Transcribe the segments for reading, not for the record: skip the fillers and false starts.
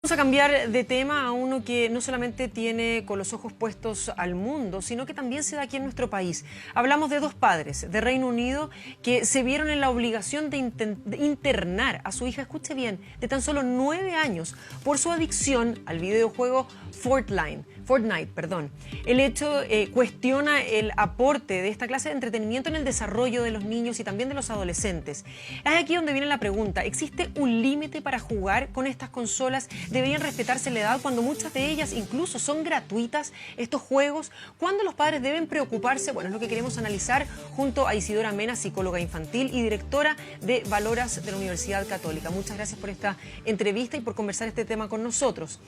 Vamos a cambiar de tema a uno que no solamente tiene con los ojos puestos al mundo, sino que también se da aquí en nuestro país. Hablamos de dos padres de Reino Unido que se vieron en la obligación de internar a su hija, escuche bien, de tan solo 9 años por su adicción al videojuego Fortnite. El hecho cuestiona el aporte de esta clase de entretenimiento en el desarrollo de los niños y también de los adolescentes. Es aquí donde viene la pregunta: ¿existe un límite para jugar con estas consolas? ¿Deberían respetarse la edad cuando muchas de ellas incluso son gratuitas estos juegos? ¿Cuándo los padres deben preocuparse? Bueno, es lo que queremos analizar junto a Isidora Mena, psicóloga infantil y directora de Valoras de la Universidad Católica. Muchas gracias por esta entrevista y por conversar este tema con nosotros.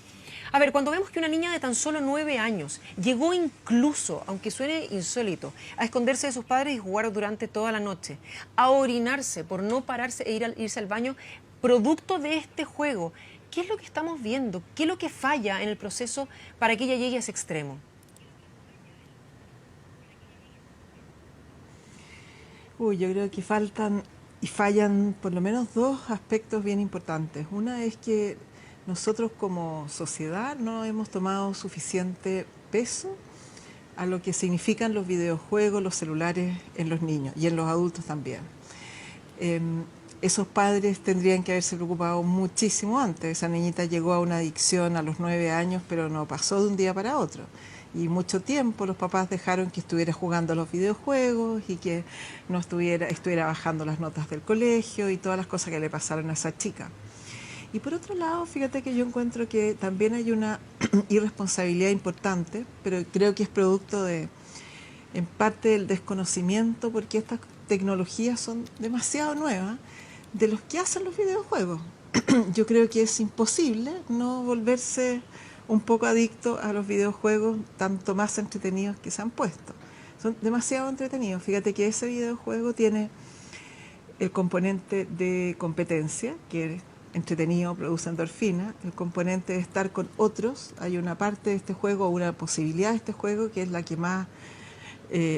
A ver, cuando vemos que una niña de tan solo 9 años llegó incluso, aunque suene insólito, a esconderse de sus padres y jugar durante toda la noche, a orinarse por no pararse e irse al baño, producto de este juego, ¿qué es lo que estamos viendo? ¿Qué es lo que falla en el proceso para que ella llegue a ese extremo? Yo creo que faltan y fallan por lo menos dos aspectos bien importantes. Una es que nosotros como sociedad no hemos tomado suficiente peso a lo que significan los videojuegos, los celulares en los niños y en los adultos también. Esos padres tendrían que haberse preocupado muchísimo antes. Esa niñita llegó a una adicción a los 9 años, pero no pasó de un día para otro. Y mucho tiempo los papás dejaron que estuviera jugando a los videojuegos y que no estuviera bajando las notas del colegio y todas las cosas que le pasaron a esa chica. Y por otro lado, fíjate que yo encuentro que también hay una irresponsabilidad importante, pero creo que es producto en parte del desconocimiento, porque estas tecnologías son demasiado nuevas, de los que hacen los videojuegos. Yo creo que es imposible no volverse un poco adicto a los videojuegos, tanto más entretenidos que se han puesto. Son demasiado entretenidos. Fíjate que ese videojuego tiene el componente de competencia, que es entretenido, produce endorfina, el componente de estar con otros. Hay una parte de este juego, una posibilidad de este juego, que es la que más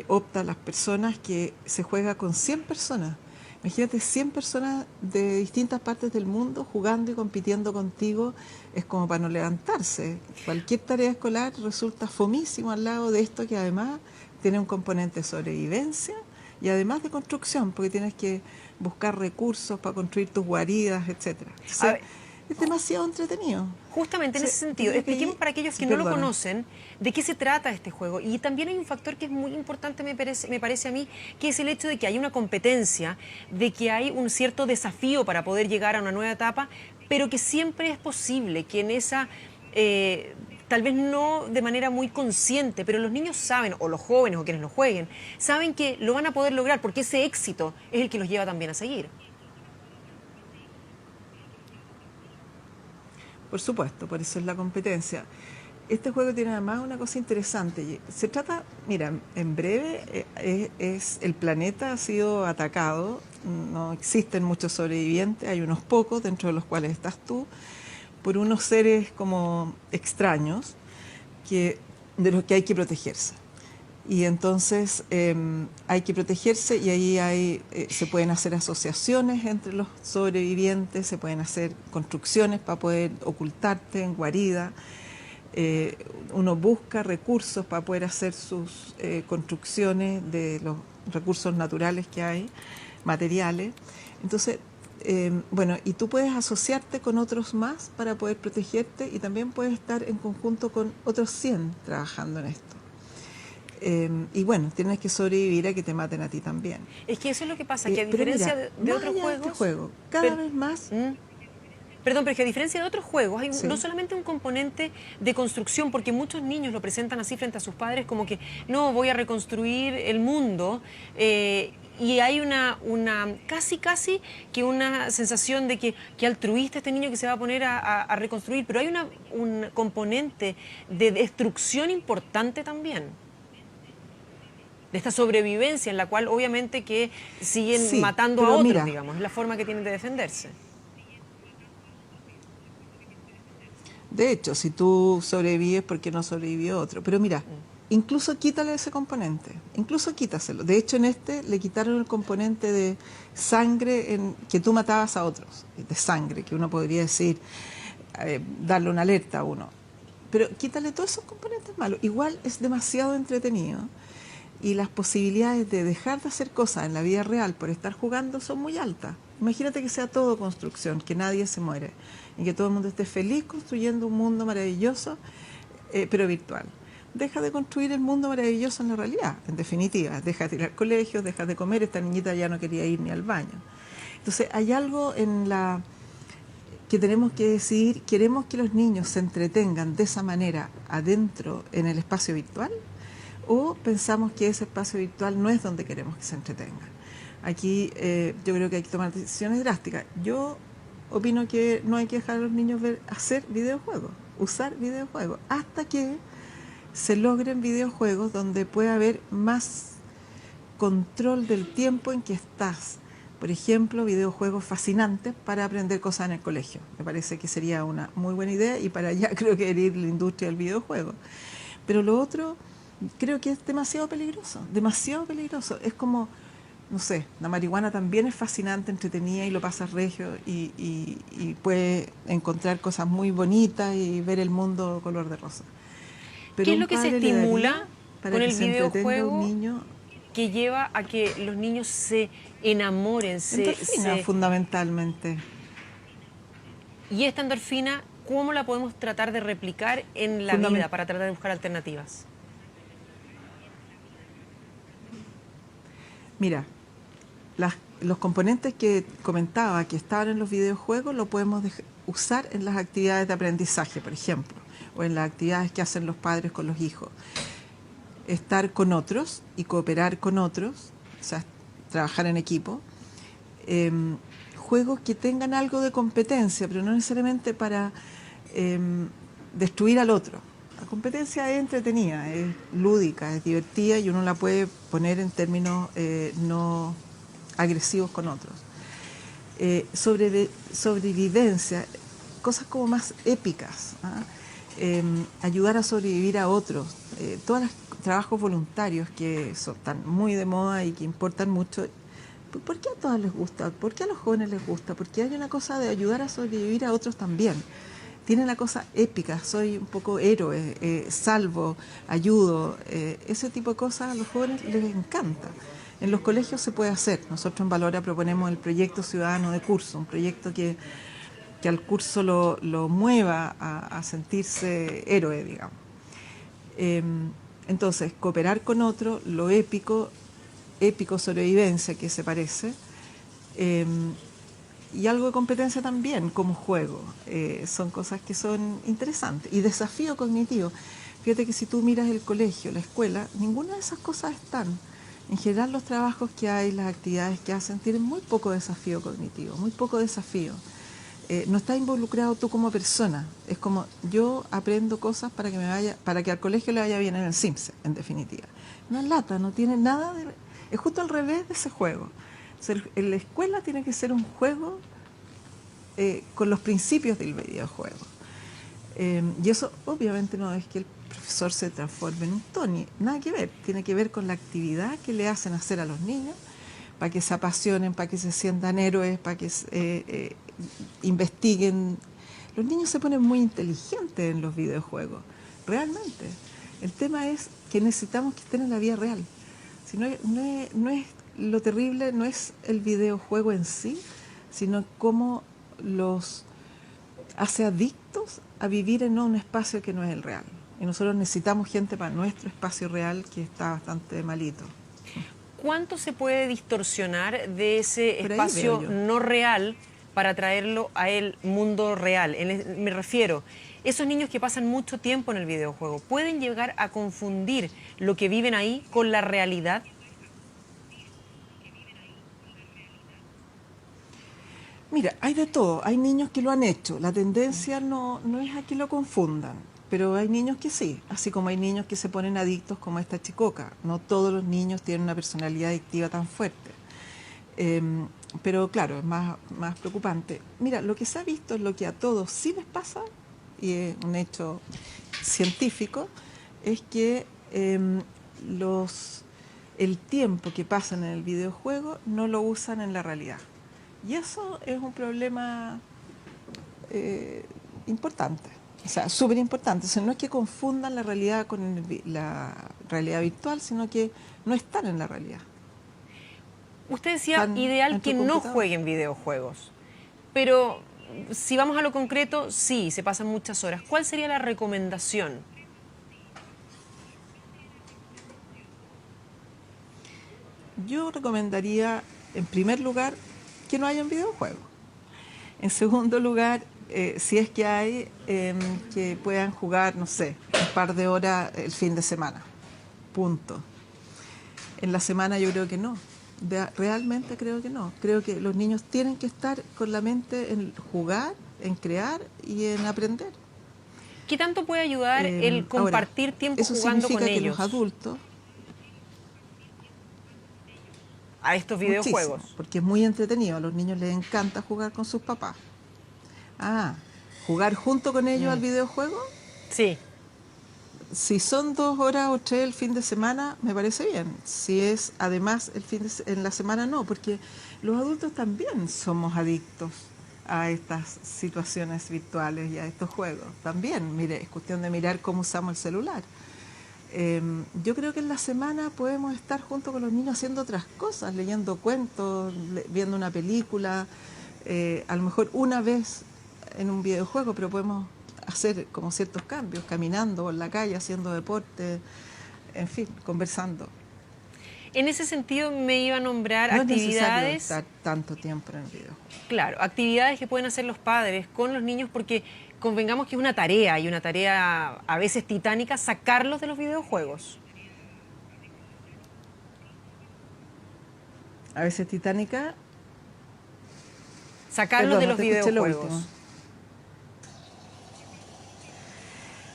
opta a las personas, que se juega con 100 personas. Imagínate 100 personas de distintas partes del mundo jugando y compitiendo contigo. Es como para no levantarse. Cualquier tarea escolar resulta fomísimo al lado de esto, que además tiene un componente de sobrevivencia y además de construcción, porque tienes que buscar recursos para construir tus guaridas, etcétera. Es demasiado entretenido. Justamente en ese sentido, expliquemos para aquellos que no lo conocen de qué se trata este juego. Y también hay un factor que es muy importante, me parece a mí, que es el hecho de que hay una competencia, de que hay un cierto desafío para poder llegar a una nueva etapa, pero que siempre es posible que en esa, tal vez no de manera muy consciente, pero los niños saben, o los jóvenes o quienes lo jueguen, saben que lo van a poder lograr porque ese éxito es el que los lleva también a seguir. Por supuesto, por eso es la competencia. Este juego tiene además una cosa interesante. Se trata, mira, en breve el planeta ha sido atacado, no existen muchos sobrevivientes, hay unos pocos, dentro de los cuales estás tú, por unos seres como extraños de los que hay que protegerse. Y entonces hay que protegerse, y ahí se pueden hacer asociaciones entre los sobrevivientes, se pueden hacer construcciones para poder ocultarte en guarida. Uno busca recursos para poder hacer sus construcciones de los recursos naturales que hay, materiales. Entonces, y tú puedes asociarte con otros más para poder protegerte, y también puedes estar en conjunto con otros 100 trabajando en esto. Y bueno, tienes que sobrevivir a que te maten a ti también. Es que eso es lo que pasa, que a diferencia de otros juegos, cada vez más... Perdón, pero es que a diferencia de otros juegos, hay no solamente un componente de construcción, porque muchos niños lo presentan así frente a sus padres, como que no, voy a reconstruir el mundo, y hay una casi que una sensación de que altruista este niño que se va a poner a reconstruir, pero hay un componente de destrucción importante también, de esta sobrevivencia en la cual obviamente que siguen matando a otros, digamos, es la forma que tienen de defenderse. De hecho, si tú sobrevives, ¿por qué no sobrevivió otro? Pero mira, incluso quítale ese componente, incluso quítaselo. De hecho, en este le quitaron el componente de sangre, que tú matabas a otros, de sangre, que uno podría decir, darle una alerta a uno. Pero quítale todos esos componentes malos. Igual es demasiado entretenido y las posibilidades de dejar de hacer cosas en la vida real por estar jugando son muy altas. Imagínate que sea todo construcción, que nadie se muere y que todo el mundo esté feliz construyendo un mundo maravilloso, pero virtual. Deja de construir el mundo maravilloso en la realidad, en definitiva. Deja de ir al colegio, deja de comer. Esta niñita ya no quería ir ni al baño. Entonces hay algo en la que tenemos que decidir: ¿queremos que los niños se entretengan de esa manera adentro en el espacio virtual? ¿O pensamos que ese espacio virtual no es donde queremos que se entretengan? Aquí yo creo que hay que tomar decisiones drásticas. Yo opino que no hay que dejar a los niños hacer videojuegos, usar videojuegos, hasta que se logren videojuegos donde pueda haber más control del tiempo en que estás. Por ejemplo, videojuegos fascinantes para aprender cosas en el colegio. Me parece que sería una muy buena idea y para allá creo que debería ir la industria del videojuego. Pero lo otro creo que es demasiado peligroso, demasiado peligroso. Es como, no sé, la marihuana también es fascinante, entretenida y lo pasas regio y puedes encontrar cosas muy bonitas y ver el mundo color de rosa. Pero ¿qué es lo que se estimula con el videojuego niño, que lleva a que los niños se enamoren? Endorfina, fundamentalmente. Y esta endorfina, ¿cómo la podemos tratar de replicar en la vida para tratar de buscar alternativas? Mira, los componentes que comentaba que estaban en los videojuegos lo podemos usar en las actividades de aprendizaje, por ejemplo, o en las actividades que hacen los padres con los hijos. Estar con otros y cooperar con otros, o sea, trabajar en equipo. Juegos que tengan algo de competencia, pero no necesariamente para destruir al otro. La competencia es entretenida, es lúdica, es divertida y uno la puede poner en términos no agresivos con otros. Sobrevivencia, cosas como más épicas, ayudar a sobrevivir a otros, todos los trabajos voluntarios que están muy de moda y que importan mucho. ¿Por qué a todos les gusta? ¿Por qué a los jóvenes les gusta? Porque hay una cosa de ayudar a sobrevivir a otros también. Tiene la cosa épica, soy un poco héroe, salvo, ayudo, ese tipo de cosas a los jóvenes les encanta. En los colegios se puede hacer. Nosotros en Valora proponemos el proyecto ciudadano de curso, un proyecto que al curso lo mueva a sentirse héroe, digamos. Entonces, cooperar con otro, lo épico sobrevivencia que se parece, y algo de competencia también como juego. Son cosas que son interesantes. Y desafío cognitivo. Fíjate que si tú miras el colegio, la escuela, ninguna de esas cosas están. En general los trabajos que hay, las actividades que hacen, tienen muy poco desafío cognitivo, muy poco desafío. No estás involucrado tú como persona. Es como yo aprendo cosas para que al colegio le vaya bien en el Sims, en definitiva. No es lata, no tiene nada de... Es justo al revés de ese juego. O sea, en la escuela tiene que ser un juego con los principios del videojuego. Y eso obviamente no es que el profesor se transforme en un Tony, nada que ver. Tiene que ver con la actividad que le hacen hacer a los niños para que se apasionen, para que se sientan héroes, para que investiguen. Los niños se ponen muy inteligentes en los videojuegos, realmente. El tema es que necesitamos que estén en la vida real. Si no es lo terrible, no es el videojuego en sí, sino cómo los hace adictos a vivir en un espacio que no es el real. Y nosotros necesitamos gente para nuestro espacio real que está bastante malito. ¿Cuánto se puede distorsionar de ese espacio no real para traerlo a el mundo real? Me refiero, esos niños que pasan mucho tiempo en el videojuego, ¿pueden llegar a confundir lo que viven ahí con la realidad? Mira, hay de todo. Hay niños que lo han hecho. La tendencia no es a que lo confundan, pero hay niños que sí, así como hay niños que se ponen adictos como esta chicoca. No todos los niños tienen una personalidad adictiva tan fuerte. Pero claro, es más preocupante. Mira, lo que se ha visto es lo que a todos sí les pasa, y es un hecho científico, es que el tiempo que pasan en el videojuego no lo usan en la realidad. Y eso es un problema importante, o sea, súper importante. O sea, no es que confundan la realidad con la realidad virtual, sino que no están en la realidad. Usted decía, Están ideal entre que el no computador. jueguen videojuegos, pero si vamos a lo concreto, sí, se pasan muchas horas. ¿Cuál sería la recomendación? Yo recomendaría, en primer lugar, que no hayan videojuegos. En segundo lugar, si es que hay, que puedan jugar, no sé, un par de horas el fin de semana. Punto. En la semana yo creo que no. Realmente creo que no. Creo que los niños tienen que estar con la mente en jugar, en crear y en aprender. ¿Qué tanto puede ayudar el Ahora, compartir tiempo eso jugando con significa que los ellos adultos, a estos muchísimo, videojuegos? porque es muy entretenido, a los niños les encanta jugar con sus papás. Ah, jugar junto con ellos al videojuego, Sí. si son 2 horas o 3 el fin de semana, me parece bien. Si es además en la semana, no, porque los adultos también somos adictos a estas situaciones virtuales y a estos juegos. También, mire, es cuestión de mirar cómo usamos el celular. Yo creo que en la semana podemos estar junto con los niños haciendo otras cosas, leyendo cuentos, viendo una película, a lo mejor una vez en un videojuego, pero podemos hacer como ciertos cambios, caminando por la calle, haciendo deporte, en fin, conversando. En ese sentido me iba a nombrar No es necesario actividades, estar tanto tiempo en el videojuego. claro, actividades que pueden hacer los padres con los niños porque convengamos que es una tarea y una tarea a veces titánica sacarlos de los videojuegos. A veces titánica, Sacarlos perdón, de no los te escuché lo último. videojuegos.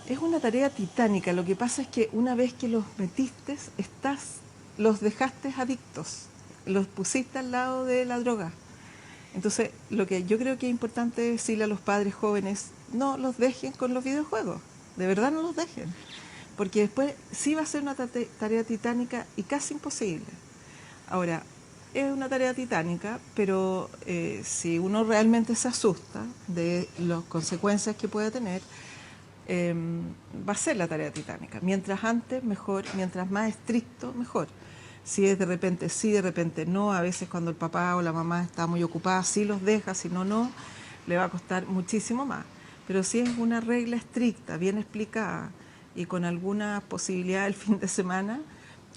Es una tarea titánica. Lo que pasa es que una vez que los metiste, los dejaste adictos, los pusiste al lado de la droga. Entonces, lo que yo creo que es importante decirle a los padres jóvenes, no los dejen con los videojuegos, de verdad no los dejen, porque después sí va a ser una tarea titánica y casi imposible. Ahora, es una tarea titánica, pero si uno realmente se asusta de las consecuencias que puede tener, va a ser la tarea titánica. Mientras antes, mejor, mientras más estricto, mejor. Si es de repente sí, de repente no, a veces cuando el papá o la mamá está muy ocupada, sí los deja, si no, no, le va a costar muchísimo más. Pero si es una regla estricta, bien explicada y con alguna posibilidad el fin de semana,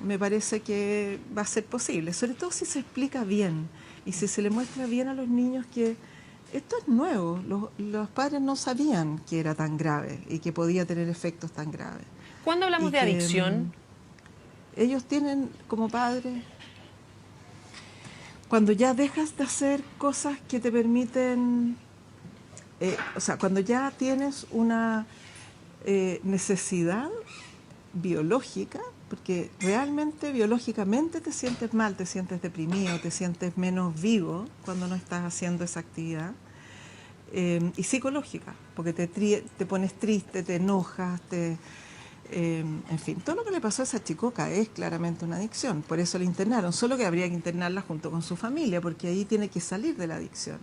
me parece que va a ser posible, sobre todo si se explica bien y si se le muestra bien a los niños que esto es nuevo, los padres no sabían que era tan grave y que podía tener efectos tan graves. Cuando hablamos Y de que adicción, ellos tienen como padres, cuando ya dejas de hacer cosas que te permiten, o sea, cuando ya tienes una necesidad biológica, porque realmente biológicamente te sientes mal, te sientes deprimido, te sientes menos vivo cuando no estás haciendo esa actividad, y psicológica, porque te pones triste, te enojas, en fin, todo lo que le pasó a esa chicoca es claramente una adicción, por eso la internaron, solo que habría que internarla junto con su familia, porque ahí tiene que salir de la adicción,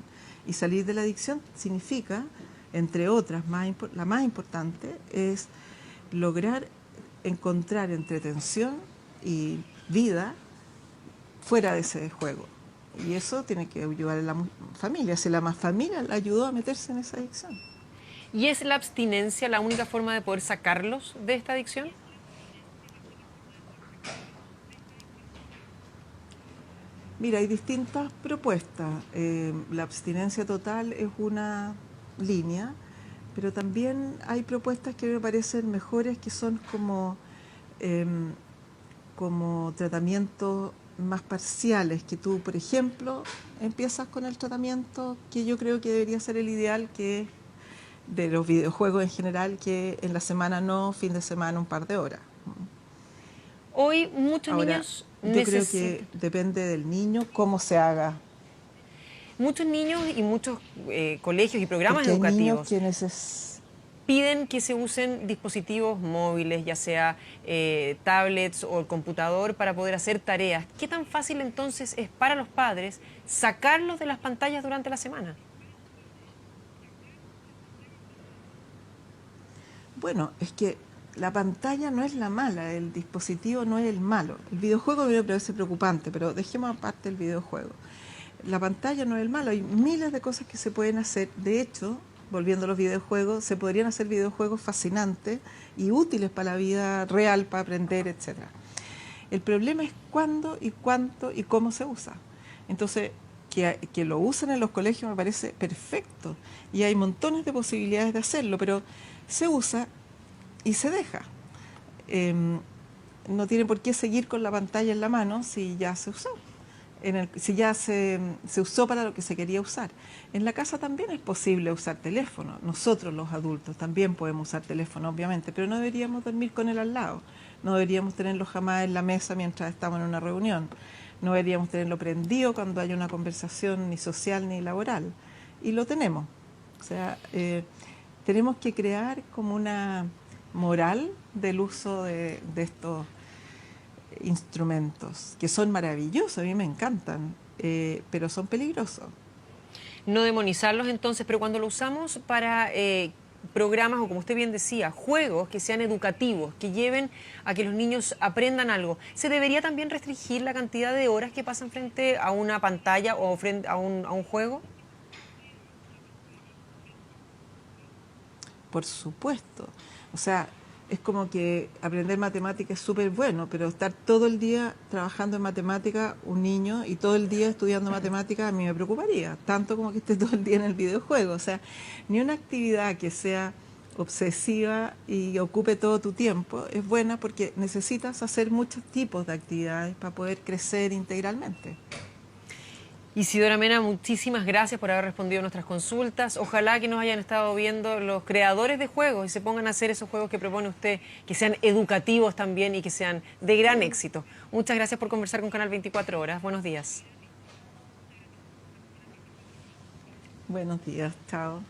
y salir de la adicción significa, entre otras, la más importante es lograr encontrar entretención y vida fuera de ese juego. Y eso tiene que ayudar a la familia. Si la más familia la ayudó a meterse en esa adicción. ¿y es la abstinencia la única forma de poder sacarlos de esta adicción? Mira, hay distintas propuestas. La abstinencia total es una línea, pero también hay propuestas que me parecen mejores, que son como tratamientos más parciales, que tú, por ejemplo, empiezas con el tratamiento que yo creo que debería ser el ideal, que de los videojuegos en general, que en la semana no, fin de semana un par de horas. Hoy muchos Ahora, niños yo creo necesitan, que depende del niño cómo se haga, muchos niños y muchos colegios y programas porque hay niños educativos que piden que se usen dispositivos móviles, ya sea tablets o el computador, para poder hacer tareas. ¿Qué tan fácil entonces es para los padres sacarlos de las pantallas durante la semana? Bueno, es que la pantalla no es la mala, el dispositivo no es el malo. El videojuego me parece preocupante, pero dejemos aparte el videojuego. La pantalla no es el malo, hay miles de cosas que se pueden hacer. De hecho, volviendo a los videojuegos, se podrían hacer videojuegos fascinantes y útiles para la vida real, para aprender, etc. El problema es cuándo y cuánto y cómo se usa. Entonces, que lo usen en los colegios me parece perfecto y hay montones de posibilidades de hacerlo, pero se usa y se deja. No tiene por qué seguir con la pantalla en la mano si ya se usó. Si ya se usó para lo que se quería usar. En la casa también es posible usar teléfono. Nosotros los adultos también podemos usar teléfono, obviamente, pero no deberíamos dormir con él al lado. No deberíamos tenerlo jamás en la mesa mientras estamos en una reunión. No deberíamos tenerlo prendido cuando haya una conversación ni social ni laboral. Y lo tenemos. O sea, tenemos que crear como una moral del uso de estos instrumentos, que son maravillosos, a mí me encantan, pero son peligrosos. No demonizarlos entonces, pero cuando lo usamos para programas o, como usted bien decía, juegos que sean educativos, que lleven a que los niños aprendan algo, ¿se debería también restringir la cantidad de horas que pasan frente a una pantalla o frente a un juego? Por supuesto. O sea, es como que aprender matemática es súper bueno, pero estar todo el día trabajando en matemática, un niño, y todo el día estudiando matemática, a mí me preocuparía, tanto como que esté todo el día en el videojuego. O sea, ni una actividad que sea obsesiva y ocupe todo tu tiempo es buena porque necesitas hacer muchos tipos de actividades para poder crecer integralmente. Isidora Mena, muchísimas gracias por haber respondido a nuestras consultas. Ojalá que nos hayan estado viendo los creadores de juegos y se pongan a hacer esos juegos que propone usted, que sean educativos también y que sean de gran éxito. Muchas gracias por conversar con Canal 24 Horas. Buenos días. Buenos días, chao. Chao.